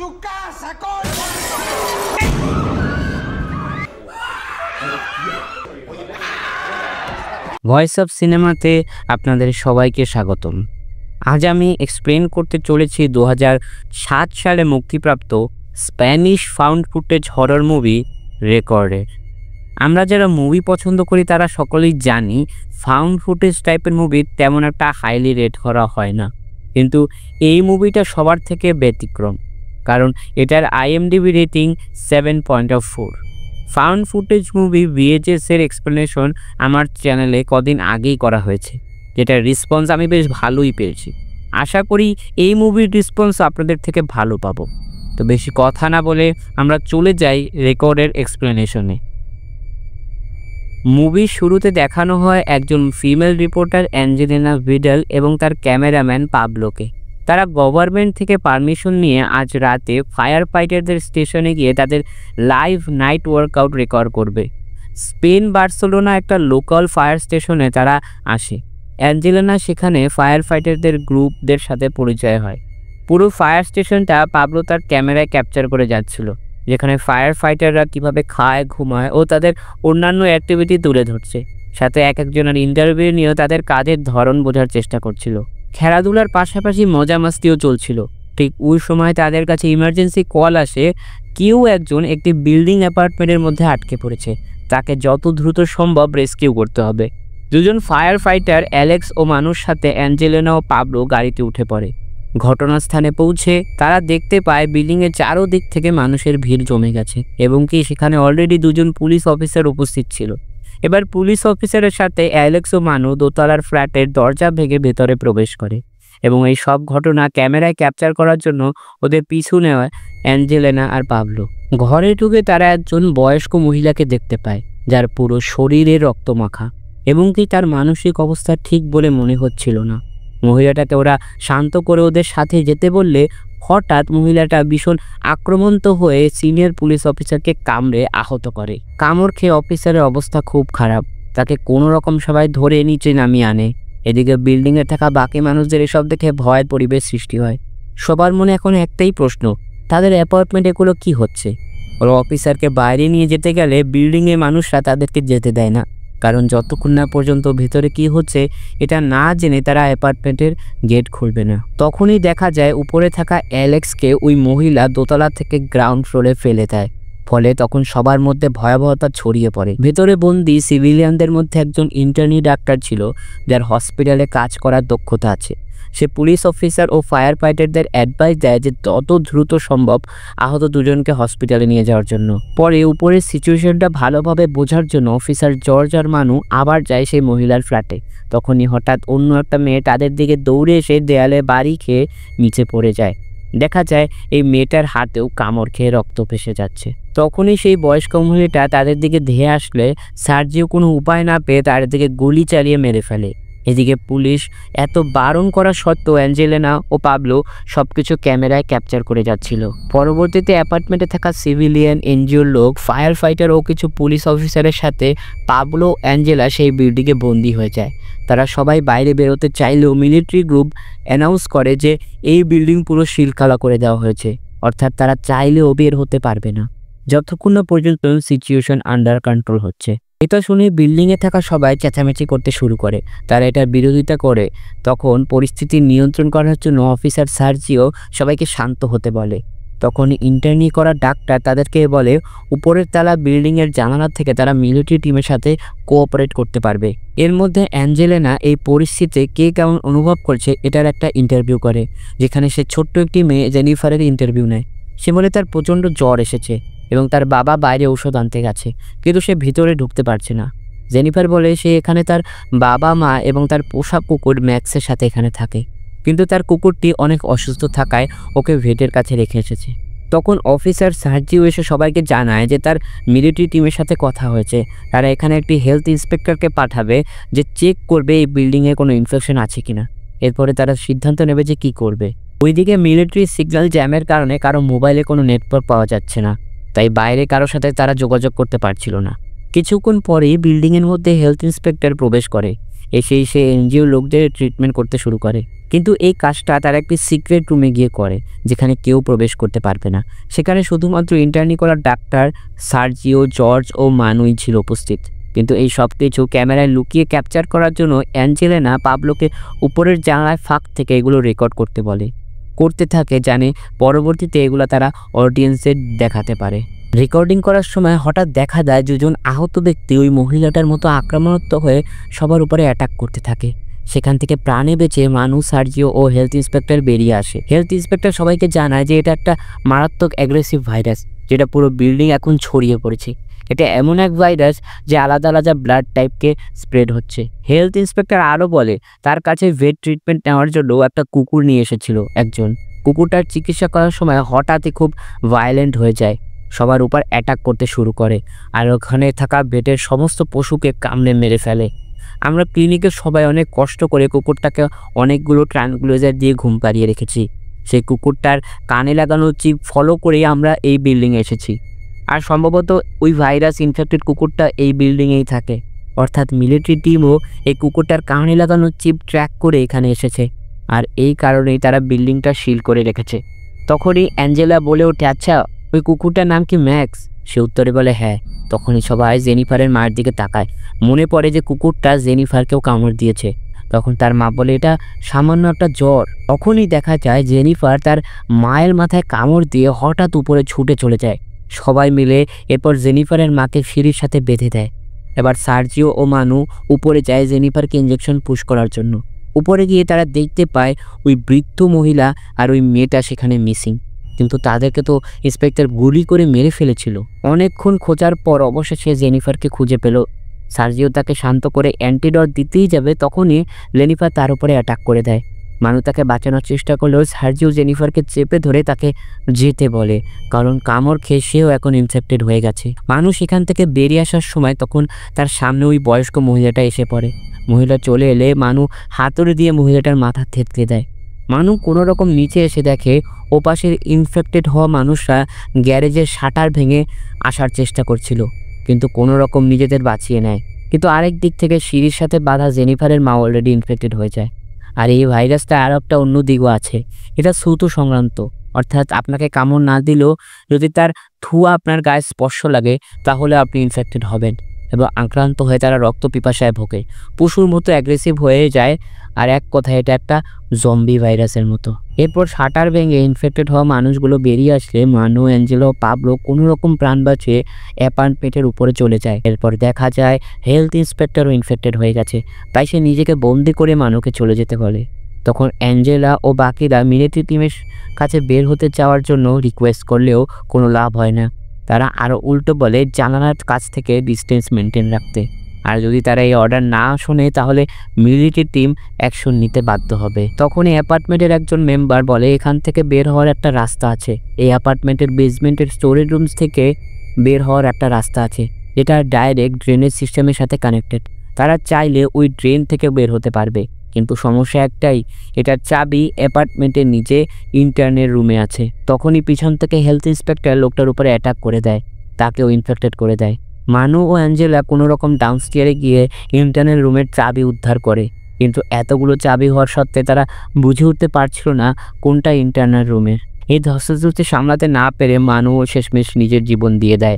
su casa, coño! Voice of সিনেমাতে আপনাদের সবাইকে স্বাগতম। আজ আমি এক্সপ্লেন করতে চলেছি 2007 সালে মুক্তিপ্রাপ্ত Spanish found footage horror movie রেকর্ডের। আমরা যারা মুভি পছন্দ করি তারা সকলেই জানি ফাউন্ড ফুটেজ টাইপের মুভি তেমন একটা হাইলি রেট করা হয় না, কিন্তু এই মুভিটা সবার থেকে ব্যতিক্রম, কারণ এটার IMDb rating 7.4। Found footage movie VHS এর এক্সপ্লেনেশন আমার চ্যানেলে কদিন আগেই করা হয়েছে, যেটার রেসপন্স আমি বেশ ভালোই পেয়েছি। আশা করি এই মুভির রেসপন্স আপনাদের থেকে ভালো পাবো। তো বেশি কথা না বলে আমরা চলে যাই রেকর্ডের এক্সপ্লেনেশনে। মুভির শুরুতে দেখানো হয় একজন ফিমেল রিপোর্টার অ্যাঞ্জেলিনা ভিডাল এবং তার ক্যামেরাম্যান পাবলোকে। তারা গভর্নমেন্ট থেকে পারমিশন নিয়ে আজ রাতে ফায়ার ফাইটারদের স্টেশনে গিয়ে তাদের লাইভ নাইট ওয়ার্কআউট রেকর্ড করবে। স্পেন বার্সেলোনা একটা লোকাল ফায়ার স্টেশনে তারা আসে। অ্যাঞ্জেলিনা সেখানে ফায়ার ফাইটারদের গ্রুপদের সাথে পরিচয় হয়। পুরো ফায়ার স্টেশনটা পাবলো তার ক্যামেরায় ক্যাপচার করে যাচ্ছিল, যেখানে ফায়ার ফাইটাররা কীভাবে খায়, ঘুমায় ও তাদের অন্যান্য অ্যাক্টিভিটি তুলে ধরছে। সাথে একজনের ইন্টারভিউ নিয়েও তাদের কাজের ধরন বোঝার চেষ্টা করছিল। খেলাধুলার পাশাপাশি মজা মাস্তিও চলছিল। ঠিক ওই সময় তাদের কাছে ইমার্জেন্সি কল আসে, কেউ একজন একটি বিল্ডিং অ্যাপার্টমেন্টের মধ্যে আটকে পড়েছে, তাকে যত দ্রুত সম্ভব রেস্কিউ করতে হবে। দুজন ফায়ার ফাইটার অ্যালেক্স ও মানুষ সাথে অ্যাঞ্জেলিনা ও পাবলো গাড়িতে উঠে পড়ে। ঘটনাস্থানে পৌঁছে তারা দেখতে পায় বিল্ডিংয়ের চারোদিক থেকে মানুষের ভিড় জমে গেছে এবং কি সেখানে অলরেডি দুজন পুলিশ অফিসার উপস্থিত ছিল। এবার পুলিশ অফিসারের সাথে অ্যালেক্স ও মানু দোতলার ফ্ল্যাটের দরজা ভেঙে ভেতরে প্রবেশ করে এবং এই সব ঘটনা ক্যামেরায় ক্যাপচার করার জন্য ওদের পিছু নেওয়া অ্যাঞ্জেলিনা আর পাবলো। ঘরে ঢুকে তারা একজন বয়স্ক মহিলাকে দেখতে পায়, যার পুরো শরীরে রক্তমাখা এবং কি তার মানসিক অবস্থা ঠিক বলে মনে হচ্ছিল না। মহিলাটাকে ওরা শান্ত করে ওদের সাথে যেতে বললে হঠাৎ মহিলাটা ভীষণ আক্রমন্ত হয়ে সিনিয়র পুলিশ অফিসারকে কামড়ে আহত করে। কামড় খেয়ে অফিসারের অবস্থা খুব খারাপ, তাকে কোনো রকম সবাই ধরে নিচে নামিয়ে আনে। এদিকে বিল্ডিংয়ে থাকা বাকি মানুষদের এসব দেখে ভয়ের পরিবেশ সৃষ্টি হয়। সবার মনে এখন একটাই প্রশ্ন, তাদের অ্যাপার্টমেন্ট এগুলো কী হচ্ছে? ওরা অফিসারকে বাইরে নিয়ে যেতে গেলে বিল্ডিংয়ে মানুষরা তাদেরকে যেতে দেয় না, কারণ যতক্ষণ না পর্যন্ত ভেতরে কি হচ্ছে এটা না জেনে তারা অ্যাপার্টমেন্টের গেট খুলবে না। তখনই দেখা যায় উপরে থাকা অ্যালেক্সকে ওই মহিলা দোতলা থেকে গ্রাউন্ড ফ্লোরে ফেলে দেয়। ফলে তখন সবার মধ্যে ভয়াবহতা ছড়িয়ে পড়ে। ভেতরে বন্দি সিভিলিয়ানদের মধ্যে একজন ইন্টার্নি ডাক্তার ছিল, যার হসপিটালে কাজ করার দক্ষতা আছে। সে পুলিশ অফিসার ও ফায়ার ফাইটারদের অ্যাডভাইস দেয় যে তত দ্রুত সম্ভব আহত দুজনকে হসপিটালে নিয়ে যাওয়ার জন্য। পরে উপরের সিচুয়েশনটা ভালোভাবে বোঝার জন্য অফিসার জর্জ আর মানু আবার যায় সেই মহিলার ফ্ল্যাটে। তখনই হঠাৎ অন্য একটা মেয়ে তাদের দিকে দৌড়ে এসে দেয়ালে বাড়ি খেয়ে নিচে পড়ে যায়। দেখা যায় এই মেয়েটার হাতেও কামড় খেয়ে রক্ত ভেসে যাচ্ছে। তখনই সেই বয়স্ক মহিলাটা তাদের দিকে ধেয়ে আসলে সার্জিও কোনো উপায় না পেয়ে তাদের দিকে গুলি চালিয়ে মেরে ফেলে। এদিকে পুলিশ এত বারণ করা সত্ত্বেও অ্যাঞ্জেলিনা ও পাবলো সবকিছু ক্যামেরায় ক্যাপচার করে যাচ্ছিল। পরবর্তীতে অ্যাপার্টমেন্টে থাকা সিভিলিয়ান, এনজিওর লোক, ফায়ার ফাইটার ও কিছু পুলিশ অফিসারের সাথে পাবলো অ্যাঞ্জেলা সেই বিল্ডিংয়ে বন্দী হয়ে যায়। তারা সবাই বাইরে বেরোতে চাইলেও মিলিটারি গ্রুপ অ্যানাউন্স করে যে এই বিল্ডিং পুরো সিলকালা করে দেওয়া হয়েছে, অর্থাৎ তারা চাইলেও বের হতে পারবে না যতক্ষণ না পর্যন্ত সিচুয়েশন আন্ডার কন্ট্রোল হচ্ছে। এটা শুনে বিল্ডিংয়ে থাকা সবাই চেঁচামেচি করতে শুরু করে, তারা এটার বিরোধিতা করে। তখন পরিস্থিতি নিয়ন্ত্রণ করার জন্য অফিসার সার্জিও সবাইকে শান্ত হতে বলে। তখন ইন্টার্নি করা ডাক্তার তাদেরকে বলে উপরের তলা বিল্ডিংয়ের জানালা থেকে তারা মিলিটারি টিমের সাথে কোঅপারেট করতে পারবে। এর মধ্যে অ্যাঞ্জেলিনা এই পরিস্থিতিতে কে কেমন অনুভব করছে এটার একটা ইন্টারভিউ করে, যেখানে সে ছোট্ট একটি মেয়ে জেনিফারের ইন্টারভিউ নেয়। সে বলে তার প্রচণ্ড জ্বর এসেছে এবং তার বাবা বাইরে ঔষধ আনতে গেছে, কিন্তু সে ভিতরে ঢুকতে পারছে না। জেনিফার বলে সে এখানে তার বাবা, মা এবং তার পোষা কুকুর ম্যাক্সের সাথে এখানে থাকে, কিন্তু তার কুকুরটি অনেক অসুস্থ থাকায় ওকে ভেটের কাছে রেখে এসেছে। তখন অফিসার সার্জিও এসে সবাইকে জানায় যে তার মিলিটারি টিমের সাথে কথা হয়েছে, তারা এখানে একটি হেলথ ইন্সপেক্টরকে পাঠাবে যে চেক করবে এই বিল্ডিংয়ে কোনো ইনফেকশন আছে কিনা। এরপরে তারা সিদ্ধান্ত নেবে যে কী করবে। ওইদিকে মিলিটারি সিগন্যাল জ্যামের কারণে কারো মোবাইলে কোনো নেটওয়ার্ক পাওয়া যাচ্ছে না, তাই বাইরে কারোর সাথে তারা যোগাযোগ করতে পারছিল না। কিছুক্ষণ পরেই বিল্ডিংয়ের মধ্যে হেলথ ইন্সপেক্টর প্রবেশ করে। এসে এনজিও লোকদের ট্রিটমেন্ট করতে শুরু করে। কিন্তু এই কাজটা তারা একটি সিক্রেট রুমে গিয়ে করে, যেখানে কেউ প্রবেশ করতে পারবে না। সেখানে শুধুমাত্র ইন্টার্নি করা ডাক্তার, সার্জিও, জর্জ ও মানুই ছিল উপস্থিত। কিন্তু এই সব কিছু ক্যামেরায় লুকিয়ে ক্যাপচার করার জন্য অ্যাঞ্জেলিনা পাবলোকে উপরের জানালায় ফাঁক থেকে এগুলো রেকর্ড করতে থাকে, জানে পরবর্তীতে এগুলো তারা অডিয়েন্সের দেখাতে পারে। রেকর্ডিং করার সময় হঠাৎ দেখা যায় দুজন আহত ব্যক্তি ওই মহিলাটার মতো আক্রমণাত্মক হয়ে সবার উপরে অ্যাটাক করতে থাকে। সেখান থেকে প্রাণে বেঁচে মানু, সার্জিও ও হেলথ ইন্সপেক্টর বেরিয়ে আসে। হেলথ ইন্সপেক্টর সবাইকে জানায় যে এটা একটা মারাত্মক অ্যাগ্রেসিভ ভাইরাস, যেটা পুরো বিল্ডিং এখন ছড়িয়ে পড়েছে। এটা এমন এক ভাইরাস যে আলাদা আলাদা ব্লাড টাইপকে স্প্রেড হচ্ছে। হেলথ ইন্সপেক্টর আরও বলে তার কাছে ভেট ট্রিটমেন্ট নেওয়ার জন্য একটা কুকুর নিয়ে এসেছিল একজন। কুকুরটার চিকিৎসা করার সময় হঠাৎই খুব ভায়োলেন্ট হয়ে যায়, সবার উপর অ্যাটাক করতে শুরু করে আর ওখানে থাকা ভেটের সমস্ত পশুকে কামড়ে মেরে ফেলে। আমরা ক্লিনিকে সবাই অনেক কষ্ট করে কুকুরটাকে অনেকগুলো ট্রানকুলাইজার দিয়ে ঘুম পাড়িয়ে রেখেছি। সেই কুকুরটার কানে লাগানো চিপ ফলো করেই আমরা এই বিল্ডিংয়ে এসেছি। আর সম্ভবত ওই ভাইরাস ইনফেক্টেড কুকুরটা এই বিল্ডিংয়েই থাকে, অর্থাৎ মিলিটারি টিমও এই কুকুরটার কানে লাগানো চিপ ট্র্যাক করে এখানে এসেছে, আর এই কারণেই তারা বিল্ডিংটা সিল করে রেখেছে। তখনই অ্যাঞ্জেলা বলে ওঠে, আচ্ছা ওই কুকুরটার নাম কি ম্যাক্স? সে উত্তরে বলে হ্যাঁ। তখনই সবাই জেনিফারের মায়ের দিকে তাকায়। মনে পড়ে যে কুকুরটা জেনিফারকেও কামড় দিয়েছে। তখন তার মা বলে এটা সামান্য একটা জ্বর। তখনই দেখা যায় জেনিফার তার মায়ের মাথায় কামড় দিয়ে হঠাৎ উপরে ছুটে চলে যায়। সবাই মিলে এরপর জেনিফারের মাকে সিঁড়ির সাথে বেঁধে দেয়। এবার সার্জিও ও মানু উপরে যায় জেনিফারকে ইঞ্জেকশন পুশ করার জন্য। উপরে গিয়ে তারা দেখতে পায় ওই বৃদ্ধ মহিলা আর ওই মেয়েটা সেখানে মিসিং, কিন্তু তাদেরকে তো ইন্সপেক্টর গুলি করে মেরে ফেলেছিল। অনেকক্ষণ খোঁজার পর অবশেষে জেনিফারকে খুঁজে পেল। সার্জিও তাকে শান্ত করে অ্যান্টিডট দিতেই যাবে, তখনই জেনিফার তার উপরে অ্যাটাক করে দেয়। মানু তাকে বাঁচানোর চেষ্টা করলেও সার্জিও জেনিফারকে চেপে ধরে তাকে যেতে বলে, কারণ কামড় খেয়ে সেও এখন ইনফেক্টেড হয়ে গেছে। মানু সেখান থেকে বেরিয়ে আসার সময় তখন তার সামনে ওই বয়স্ক মহিলাটা এসে পড়ে। মহিলা চলে এলে মানু হাতুড়ি দিয়ে মহিলাটার মাথা থেতকে দেয়। মানু কোনো রকম নিচে এসে দেখে ওপাশের ইনফেক্টেড হওয়া মানুষরা গ্যারেজের শাটার ভেঙে আসার চেষ্টা করছিল, কিন্তু কোনো রকম নিজেদের বাঁচিয়ে নেয়। কিন্তু আরেক দিক থেকে সিঁড়ির সাথে বাঁধা জেনিফারের মা অলরেডি ইনফেক্টেড হয়ে যায়। আর এই ভাইরাসটা আর একটা অন্য দিকও আছে, এটা ছুতো সংক্রান্ত, অর্থাৎ আপনাকে কামড় না দিলেও যদি তার ধোঁয়া আপনার গায়ে স্পর্শ লাগে তাহলে আপনি ইনফেক্টেড হবেন, এবং আক্রান্ত হয়ে তারা রক্ত পিপাসায় ভোগে, পশুর মতো অ্যাগ্রেসিভ হয়ে যায়। আর এক কথায় এটা একটা জম্বি ভাইরাসের মতো। এরপর শাটার ভেঙে ইনফেক্টেড হওয়া মানুষগুলো বেরিয়ে আসলে মানু, অ্যাঞ্জেলো, পাবলো কোনো রকম প্রাণ বাঁচিয়ে অ্যাপার্টমেন্টের উপরে চলে যায়। এরপর দেখা যায় হেলথ ইন্সপেক্টরও ইনফেক্টেড হয়ে গেছে, তাই সে নিজেকে বন্দি করে মানুকে চলে যেতে বলে। তখন অ্যাঞ্জেলা ও বাকিরা মিলিটারি টিমের কাছে বের হতে চাওয়ার জন্য রিকোয়েস্ট করলেও কোনো লাভ হয় না। তারা আরও উল্টো বলে জানালার কাছ থেকে ডিস্টেন্স মেনটেন রাখতে, আর যদি তারা এই অর্ডার না শোনে তাহলে মিলিটারি টিম অ্যাকশন নিতে বাধ্য হবে। তখনই অ্যাপার্টমেন্টের একজন মেম্বার বলে এখান থেকে বের হওয়ার একটা রাস্তা আছে, এই অ্যাপার্টমেন্টের বেসমেন্টের স্টোরেজ রুমস থেকে বের হওয়ার একটা রাস্তা আছে, যেটা ডাইরেক্ট ড্রেনেজ সিস্টেমের সাথে কানেক্টেড। তারা চাইলে ওই ড্রেন থেকে বের হতে পারবে, কিন্তু সমস্যা একটাই, এটার চাবি অ্যাপার্টমেন্টের নিচে ইন্টার্নের রুমে আছে। তখনই পিছন থেকে হেলথ ইন্সপেক্টর লোকটার উপরে অ্যাটাক করে দেয়, তাকেও ইনফেক্টেড করে দেয়। মানু ও অ্যাঞ্জেলা কোনো রকম ডাউনস্টিয়ারে গিয়ে ইন্টার্নের রুমের চাবি উদ্ধার করে, কিন্তু এতগুলো চাবি হওয়ার সত্ত্বে তারা বুঝে উঠতে পারছিল না কোনটা ইন্টার্নের রুমের। এই ধস্তাধস্তি সামলাতে না পেরে মানু ও শেষমেশ নিজের জীবন দিয়ে দেয়।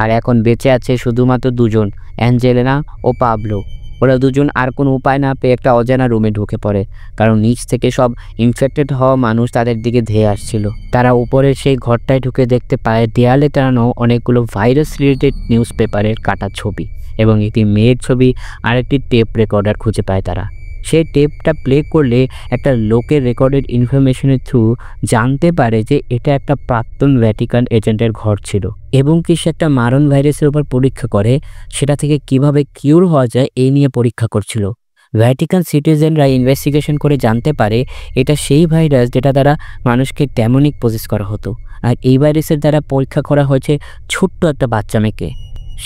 আর এখন বেঁচে আছে শুধুমাত্র দুজন, অ্যাঞ্জেলিনা ও পাবলো। ওরা দুজন আর কোনো উপায় না পেয়ে একটা অজানা রুমে ঢুকে পড়ে, কারণ নিচ থেকে সব ইনফেক্টেড হওয়া মানুষ তাদের দিকে ধেয়ে আসছিল। তারা উপরের সেই ঘরটায় ঢুকে দেখতে পায় দেয়ালে টানানো অনেকগুলো ভাইরাস রিলেটেড নিউজ পেপারের কাটা ছবি এবং একটি মেয়ের ছবি আর একটি টেপ রেকর্ডার খুঁজে পায় তারা। সেই টেপটা প্লে করলে একটা লোকের রেকর্ডেড ইনফরমেশনের থ্রু জানতে পারে যে এটা একটা প্রাক্তন ভ্যাটিকান এজেন্টের ঘর ছিল, এবং কি সে একটা মারণ ভাইরাসের উপর পরীক্ষা করে সেটা থেকে কিভাবে কিউর হওয়া যায় এই নিয়ে পরীক্ষা করছিল। ভ্যাটিকান সিটিজেনরা ইনভেস্টিগেশন করে জানতে পারে এটা সেই ভাইরাস যেটা দ্বারা মানুষকে ডেমনিক পজেস করা হতো, আর এই ভাইরাসের দ্বারা পরীক্ষা করা হয়েছে ছোট্ট একটা বাচ্চা মেয়েকে।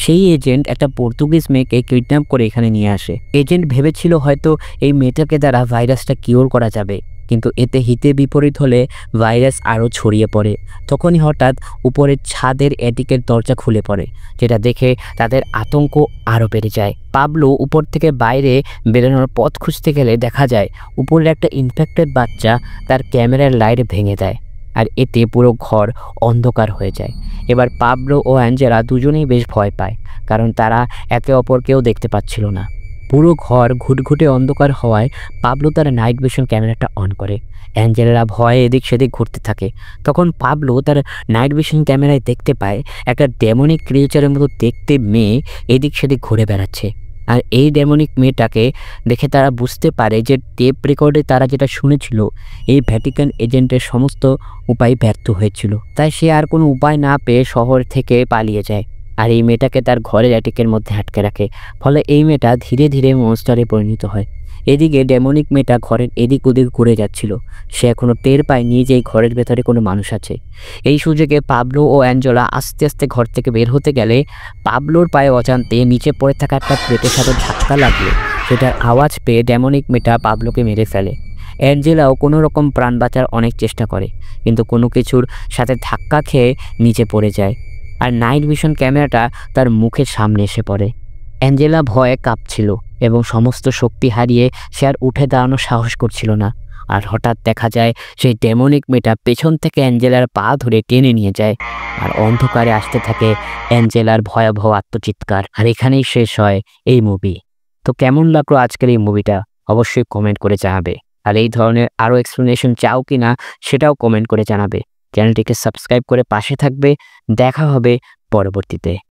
সেই এজেন্ট একটা পর্তুগিজ মেয়েকে কিডন্যাপ করে এখানে নিয়ে আসে। এজেন্ট ভেবেছিল হয়তো এই মেয়েটাকে দ্বারা ভাইরাসটা কিওর করা যাবে, কিন্তু এতে হিতে বিপরীত হলে ভাইরাস আরও ছড়িয়ে পড়ে। তখনই হঠাৎ উপরের ছাদের অ্যাটিকের দরজা খুলে পড়ে, যেটা দেখে তাদের আতঙ্ক আরও বেড়ে যায়। পাবলো উপর থেকে বাইরে বেরোনোর পথ খুঁজতে গেলে দেখা যায় উপরের একটা ইনফেক্টেড বাচ্চা তার ক্যামেরার লাইট ভেঙে দেয়, আর এতে পুরো ঘর অন্ধকার হয়ে যায়। এবার পাবলো ও অ্যাঞ্জেলা দুজনেই বেশ ভয় পায়, কারণ তারা একে অপরকেও দেখতে পাচ্ছিল না। পুরো ঘর ঘুটঘুটে অন্ধকার হওয়ায় পাবলো তার নাইট ভিশন ক্যামেরাটা অন করে। অ্যাঞ্জেলা ভয়ে এদিক সেদিক ঘুরতে থাকে। তখন পাবলো তার নাইট ভিশন ক্যামেরায় দেখতে পায় একটা ডেমনিক ক্রিয়েচারের মতো দেখতে মেয়ে এদিক সেদিক ঘুরে বেড়াচ্ছে। আর এই ডেমনিক মেয়েটাকে দেখে তারা বুঝতে পারে যে টেপ রেকর্ডে তারা যেটা শুনেছিল এই ভ্যাটিকান এজেন্টের সমস্ত উপায় ব্যর্থ হয়েছিল। তাই সে আর কোনো উপায় না পেয়ে শহর থেকে পালিয়ে যায়, আর এই মেয়েটাকে তার ঘরের অ্যাটিকের মধ্যে আটকে রাখে। ফলে এই মেয়েটা ধীরে ধীরে মনস্টারে পরিণত হয়। এদিকে ডেমনিক মেয়েটা ঘরের এদিক ওদিক ঘুরে যাচ্ছিল। সে এখনও টের পায়নি যে এই ঘরের ভেতরে কোনো মানুষ আছে। এই সুযোগে পাবলো ও অ্যাঞ্জেলা আস্তে আস্তে ঘর থেকে বের হতে গেলে পাবলোর পায়ে অজান্তে নিচে পড়ে থাকা একটা প্লেটের সাথে ধাক্কা লাগলো। সেটার আওয়াজ পেয়ে ডেমনিক মেয়েটা পাবলোকে মেরে ফেলে। অ্যাঞ্জেলাও কোনো রকম প্রাণ বাঁচার অনেক চেষ্টা করে, কিন্তু কোনো কিছুর সাথে ধাক্কা খেয়ে নিচে পড়ে যায়, আর নাইট ভিশন ক্যামেরাটা তার মুখের সামনে এসে পড়ে। অ্যাঞ্জেলা ভয়ে কাঁপছিল এবং সমস্ত শক্তি হারিয়ে সে আর উঠে দাঁড়ানোর সাহস করছিল না। আর হঠাৎ দেখা যায় সেই ডেমনিক মেয়েটা পেছন থেকে অ্যাঞ্জেলার পা ধরে টেনে নিয়ে যায়, আর অন্ধকারে আসতে থাকে অ্যাঞ্জেলার ভয়াবহ আত্মচিৎকার। আর এখানেই শেষ হয় এই মুভি। তো কেমন লাগলো আজকের এই মুভিটা অবশ্যই কমেন্ট করে জানাবে, আর এই ধরনের আরও এক্সপ্লেনেশন চাও কি না সেটাও কমেন্ট করে জানাবে। চ্যানেলটিকে সাবস্ক্রাইব করে পাশে থাকবে। দেখা হবে পরবর্তীতে।